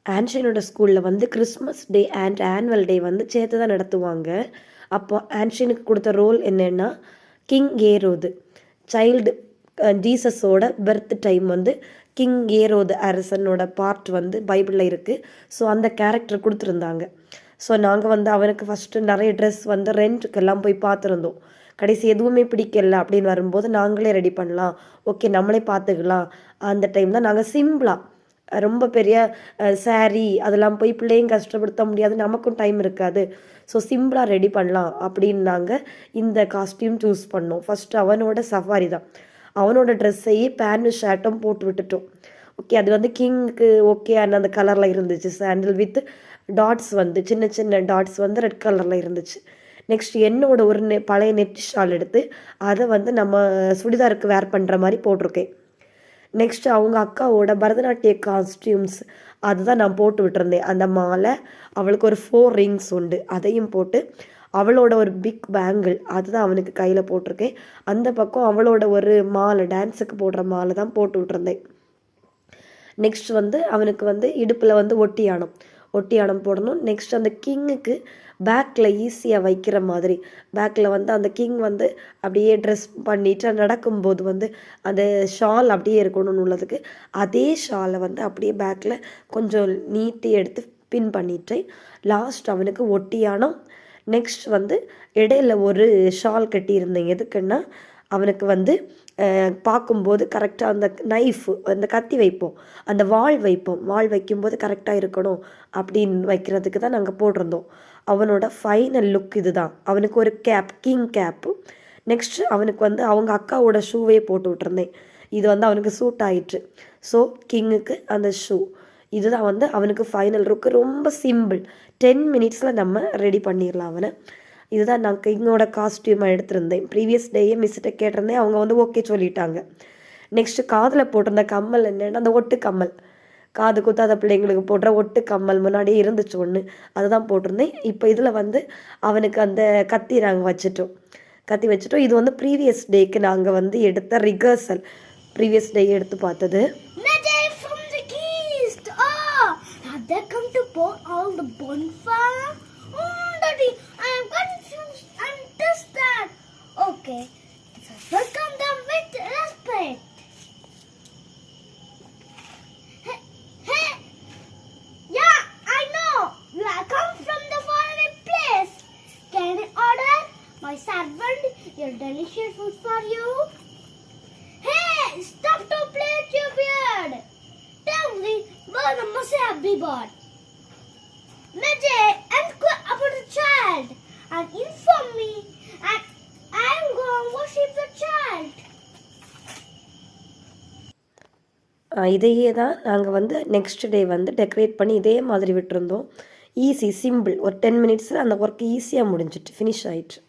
ஆன்ஷியனோட ஸ்கூலில் வந்து Christmas day and annual day வந்து சேர்த்து தான் நடத்துவாங்க. அப்போ ஆன்ஷியனுக்கு கொடுத்த ரோல் என்னென்னா கிங் ஏரோது. சைல்டு ஜீசஸோட பர்த் டைம் வந்து கிங் ஏரோது அரசனோட பார்ட் வந்து பைபிளில் இருக்குது. ஸோ அந்த கேரக்டர் கொடுத்துருந்தாங்க. ஸோ நாங்கள் வந்து அவனுக்கு ஃபஸ்ட்டு நிறைய ட்ரெஸ் வந்து ரெண்ட்டுக்கெல்லாம் போய் பார்த்துருந்தோம். கடைசி எதுவுமே பிடிக்கல அப்படின்னு வரும்போது நாங்களே ரெடி பண்ணலாம், ஓகே நம்மளே பார்த்துக்கலாம். அந்த டைம் தான் நாங்கள் சிம்பிளாக ரொம்ப பெரிய சாரீ அதெல்லாம் போய் பிள்ளையும் கஷ்டப்படுத்த முடியாது, நமக்கும் டைம் இருக்காது. ஸோ சிம்பிளாக ரெடி பண்ணலாம் அப்படின்னு நாங்கள் இந்த காஸ்டியூம் சூஸ் பண்ணோம். ஃபஸ்ட்டு அவனோட சஃபாரி தான். அவனோட ட்ரெஸ்ஸையே பேண்ட்டு ஷர்ட்டும் போட்டு விட்டுட்டோம். ஓகே, அது வந்து கிங்க்கு ஓகே அந்த கலரில் இருந்துச்சு. சாண்டில் வித் டாட்ஸ் வந்து சின்ன சின்ன டாட்ஸ் வந்து ரெட் கலரில் இருந்துச்சு. நெக்ஸ்ட் என்னோட ஒரு பழைய நெட் ஷால் எடுத்து அதை வந்து நம்ம சுடிதாருக்கு வேர் பண்ணுற மாதிரி போட்டிருக்கேன். நெக்ஸ்ட் அவங்க அக்காவோட பரதநாட்டிய காஸ்டியூம்ஸ் அதுதான் நான் போட்டு விட்டுருந்தேன். அந்த மாலை, அவளுக்கு ஒரு 4 ரிங்ஸ் உண்டு, அதையும் போட்டு அவளோட ஒரு பிக் பேங்கிள் அதுதான் அவனுக்கு கையில் போட்டிருக்கேன். அந்த பக்கம் அவளோட ஒரு மாலை, டான்ஸுக்கு போடுற மாலை தான் போட்டு விட்டுருந்தேன். நெக்ஸ்ட் வந்து அவனுக்கு வந்து இடுப்பில் வந்து ஒட்டியானம் போடணும். நெக்ஸ்ட் அந்த கிங்குக்கு பேக்கில் ஈஸியாக வைக்கிற மாதிரி, பேக்கில் வந்து அந்த கிங் வந்து அப்படியே ட்ரெஸ் பண்ணிட்டு நடக்கும்போது வந்து அந்த ஷால் அப்படியே இருக்கணும்னு உள்ளதுக்கு அதே ஷாலை வந்து அப்படியே பேக்கில் கொஞ்சம் நீட்டி எடுத்து பின் பண்ணிட்டு லாஸ்ட் அவனுக்கு ஒட்டியானம். நெக்ஸ்ட் வந்து இடையில ஒரு ஷால் கட்டியிருந்தேன். எதுக்குன்னா அவனுக்கு வந்து பார்க்கும்போது கரெக்டாக அந்த நைஃபு அந்த கத்தி வைப்போம், அந்த வாள் வைக்கும்போது கரெக்டாக இருக்கணும் அப்படின்னு வைக்கிறதுக்கு தான் நாங்கள் போட்டிருந்தோம். அவனோட ஃபைனல் லுக் இது தான். அவனுக்கு ஒரு கேப், கிங் கேப்பு. நெக்ஸ்ட் அவனுக்கு வந்து அவங்க அக்காவோட ஷூவே போட்டு விட்டுருந்தேன். இது வந்து அவனுக்கு சூட் ஆயிற்று. ஸோ கிங்குக்கு அந்த ஷூ இதுதான் வந்து அவனுக்கு ஃபைனல் லுக்கு. ரொம்ப சிம்பிள், 10 மினிட்ஸில் நம்ம ரெடி பண்ணிடலாம் அவனை. இதுதான் நான் கிங்கோட காஸ்டியூமாக எடுத்திருந்தேன். ப்ரீவியஸ் டேயே மிஸ்கிட்ட கேட்டிருந்தேன், அவங்க வந்து ஓகே சொல்லிட்டாங்க. நெக்ஸ்ட்டு காதில் போட்டிருந்த கம்மல் என்னென்னா அந்த ஒட்டு கம்மல், காது குத்தாத பிள்ளைங்களுக்கு போடுற ஒட்டு கம்மல் முன்னாடியே இருந்துச்சு ஒன்று, அதுதான் போட்டிருந்தேன். இப்போ இதில் வந்து அவனுக்கு அந்த கத்தி நாங்கள் வச்சுட்டோம். இது வந்து ப்ரீவியஸ் டேக்கு நாங்கள் வந்து எடுத்த ரிகர்சல், ப்ரீவியஸ் டே எடுத்து பார்த்தது. Okay, welcome them with respect. Hey, yeah, I know. You have come from the faraway place. Can I order my servant your delicious food for you? Hey, stop to play with your beard. Tell me where the must be bought. Majay, inquire about the child and inform me. And I am going to worship the child. இதையே தான் நாங்கள் வந்து next day வந்து decorate பண்ணி இதே மாதிரி விட்டுருந்தோம். Easy, simple, ஒரு 10 மினிட்ஸில் அந்த ஒர்க் ஈஸியாக முடிஞ்சிட்டு ஃபினிஷ் ஆயிடுச்சு.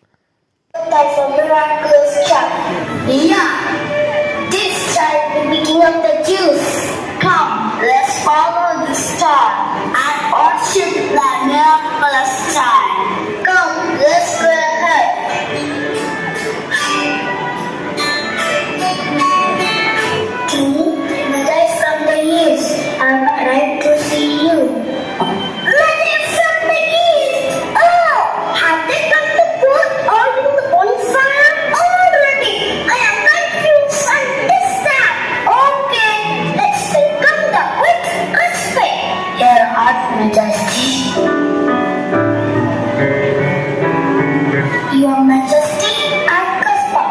This child will be king of the Jews. Come, let's follow the star and worship the miraculous child. Come, let's go ahead. I'm glad to see you. Magi from the east! Oh! Have they come to put all in the bonfire already? I am confused and disturbed. Okay, let's welcome them with respect. Your Art Majesty. Your Majesty, I'm Kaspar.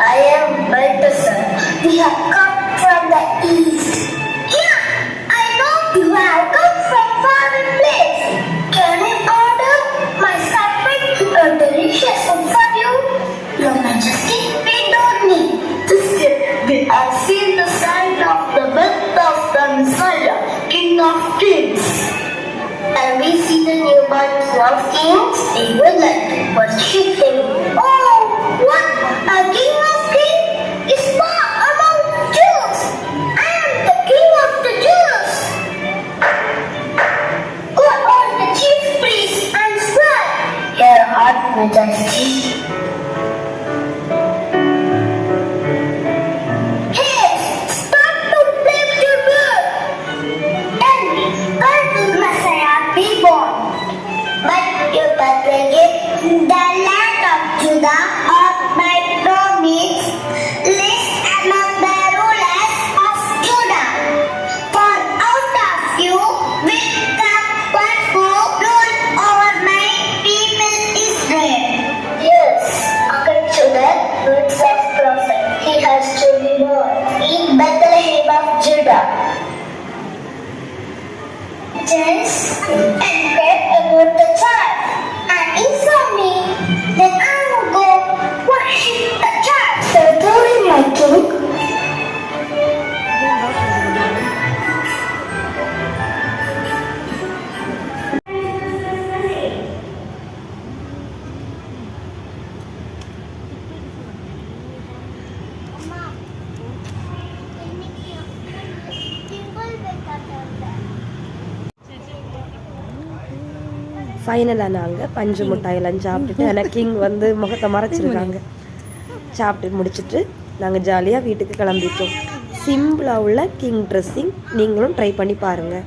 I am Balthasar. We have come from the east. Yeah, I know you have come from far place. Can I order my servant a delicious food for you? Your Majesty, we don't need to sit. We have seen the sign of the birth of the Messiah, King of Kings. And we see the newborn King of Kings. We would like to worship him. Oh, what? A King of Kings is born among Jews. I am the King of the Jews. Call all the chief priests and swear. Your Art Majesty. Hey, stop to play with your bird. ஃபைனலாக நாங்கள் பஞ்சு மிட்டாயெல்லாம் சாப்பிட்டுட்டு ஆனால் king வந்து முகத்தை மறைச்சிருக்காங்க. சாப்பிட்டு முடிச்சுட்டு நாங்கள் ஜாலியாக வீட்டுக்கு கிளம்பிட்டோம். சிம்பிளாக உள்ள கிங் ட்ரெஸ்ஸிங் நீங்களும் ட்ரை பண்ணி பாருங்கள்.